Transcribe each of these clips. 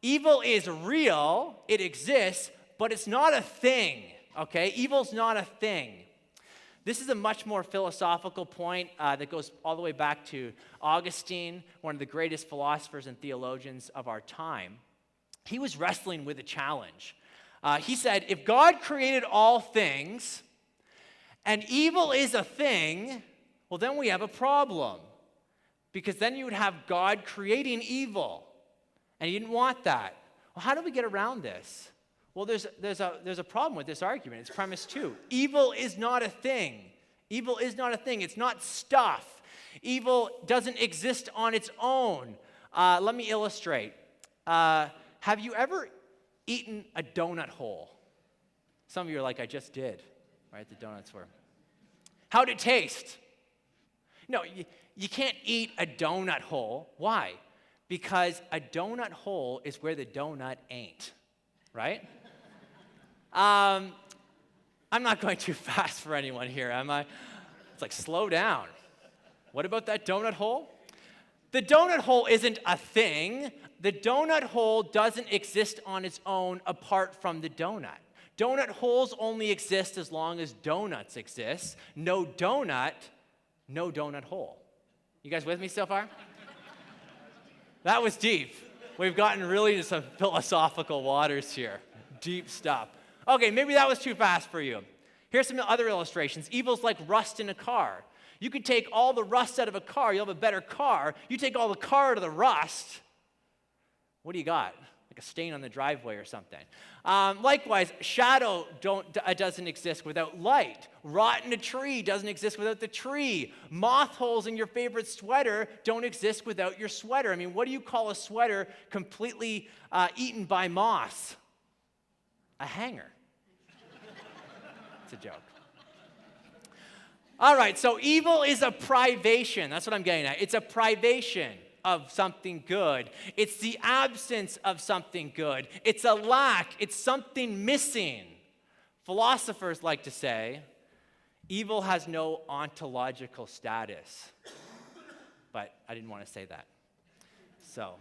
Evil is real, it exists, but it's not a thing, okay? Evil's not a thing. This is a much more philosophical point that goes all the way back to Augustine, one of the greatest philosophers and theologians of our time. He was wrestling with a challenge. He said, if God created all things and evil is a thing, well, then we have a problem. Because then you would have God creating evil. And he didn't want that. Well, how do we get around this? Well, there's a problem with this argument. It's premise 2. Evil is not a thing. Evil is not a thing. It's not stuff. Evil doesn't exist on its own. Let me illustrate. Have you ever eaten a donut hole? Some of you are like, I just did. Right? The donuts were. How'd it taste? No, you can't eat a donut hole. Why? Because a donut hole is where the donut ain't, right? I'm not going too fast for anyone here, am I? It's like, slow down. What about that donut hole? The donut hole isn't a thing. The donut hole doesn't exist on its own apart from the donut. Donut holes only exist as long as donuts exist. No donut, no donut hole. You guys with me so far? That was deep. We've gotten really into some philosophical waters here. Deep stuff. Okay, maybe that was too fast for you. Here's some other illustrations. Evil's like rust in a car. You could take all the rust out of a car, you'll have a better car. You take all the car out of the rust, what do you got? Like a stain on the driveway or something. Likewise, shadow doesn't exist without light. Rot in a tree doesn't exist without the tree. Moth holes in your favorite sweater don't exist without your sweater. I mean, what do you call a sweater completely eaten by moths? A hanger. It's a joke. All right, so evil is a privation. That's what I'm getting at. It's a privation of something good. It's the absence of something good. It's a lack. It's something missing. Philosophers like to say, evil has no ontological status. But I didn't want to say that. So,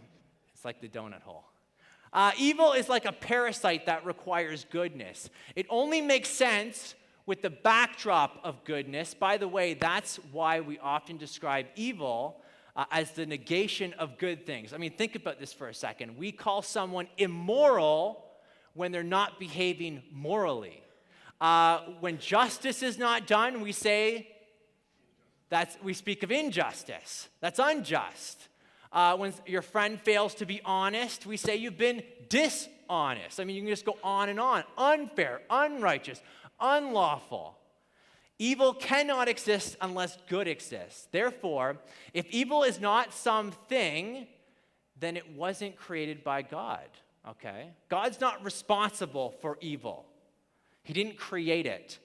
it's like the donut hole. Evil is like a parasite that requires goodness. It only makes sense with the backdrop of goodness. By the way, that's why we often describe evil as the negation of good things. I mean, think about this for a second. We call someone immoral when they're not behaving morally. When justice is not done, we say we speak of injustice. That's unjust. When your friend fails to be honest, we say you've been dishonest. I mean, you can just go on and on. Unfair, unrighteous, unlawful. Evil cannot exist unless good exists. Therefore, if evil is not something, then it wasn't created by God, okay? God's not responsible for evil. He didn't create it.